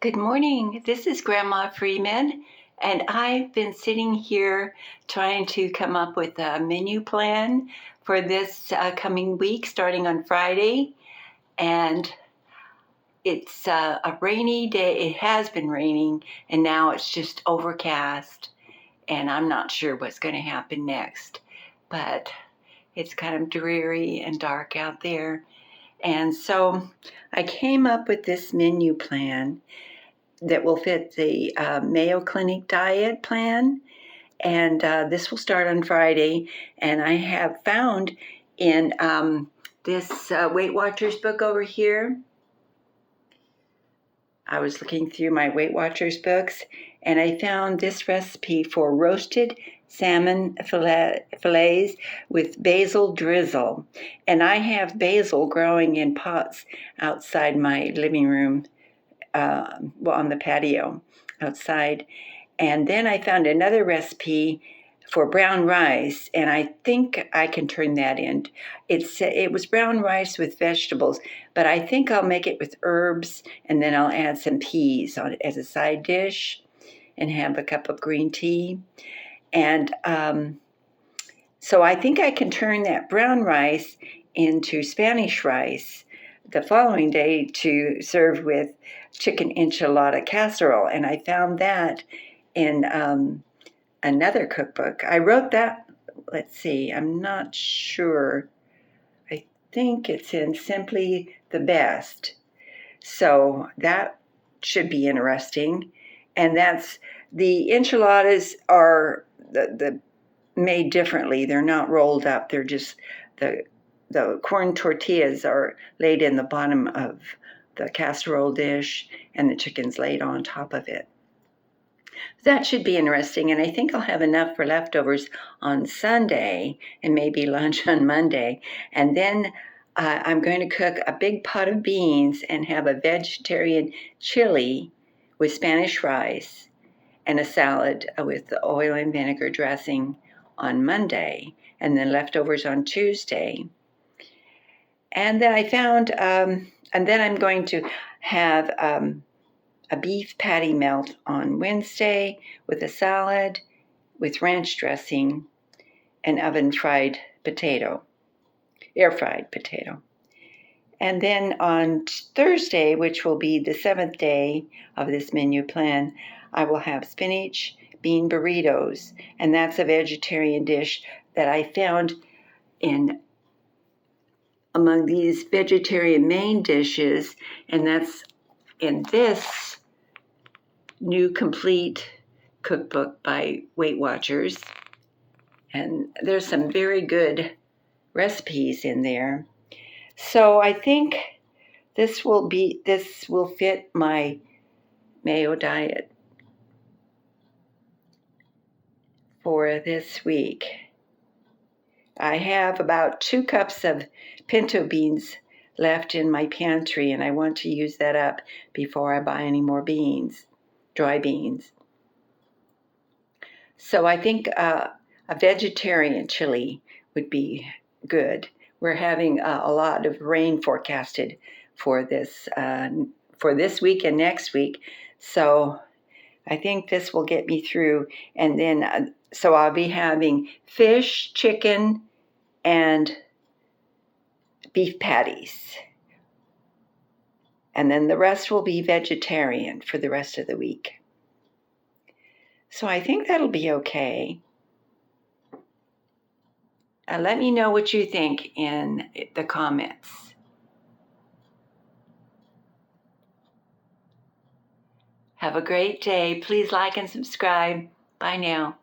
Good morning. This is Grandma Freeman, and I've been sitting here trying to come up with a menu plan for this coming week starting on Friday. And it's a rainy day. It has been raining, and now it's just overcast, and I'm not sure what's going to happen next. But it's kind of dreary and dark out there. And so I came up with this menu plan that will fit the Mayo Clinic Diet plan. And this will start on Friday. And I have found in this Weight Watchers book over here, I was looking through my Weight Watchers books, and I found this recipe for roasted salmon fillets with basil drizzle. And I have basil growing in pots outside my living room, on the patio outside. And then I found another recipe for brown rice, and I think I can turn that in. It was brown rice with vegetables, but I think I'll make it with herbs, and then I'll add some peas on it as a side dish and have a cup of green tea. And so I think I can turn that brown rice into Spanish rice the following day to serve with chicken enchilada casserole. And I found that in another cookbook. I wrote that, let's see, I'm not sure. I think it's in Simply the Best. So that should be interesting. And that's, the enchiladas are the made differently. They're not rolled up. They're just the corn tortillas are laid in the bottom of the casserole dish, and the chicken's laid on top of it. That should be interesting, and I think I'll have enough for leftovers on Sunday and maybe lunch on Monday. And then I'm going to cook a big pot of beans and have a vegetarian chili with Spanish rice and a salad with the oil and vinegar dressing on Monday, and then leftovers on Tuesday. And then I found, and then I'm going to have a beef patty melt on Wednesday with a salad with ranch dressing and oven-fried potato, air-fried potato. And then on Thursday, which will be the 7th day of this menu plan, I will have spinach bean burritos, and that's a vegetarian dish that I found among these vegetarian main dishes, and that's in this new complete cookbook by Weight Watchers. And there's some very good recipes in there. So I think this will fit my Mayo diet for this week. I have about 2 cups of pinto beans left in my pantry, and I want to use that up before I buy any more beans, dry beans. So I think a vegetarian chili would be good. We're having a lot of rain forecasted for this week and next week, so I think this will get me through. And then so I'll be having fish, chicken, and beef patties. And then the rest will be vegetarian for the rest of the week. So I think that'll be okay. Let me know what you think in the comments. Have a great day. Please like and subscribe. Bye now.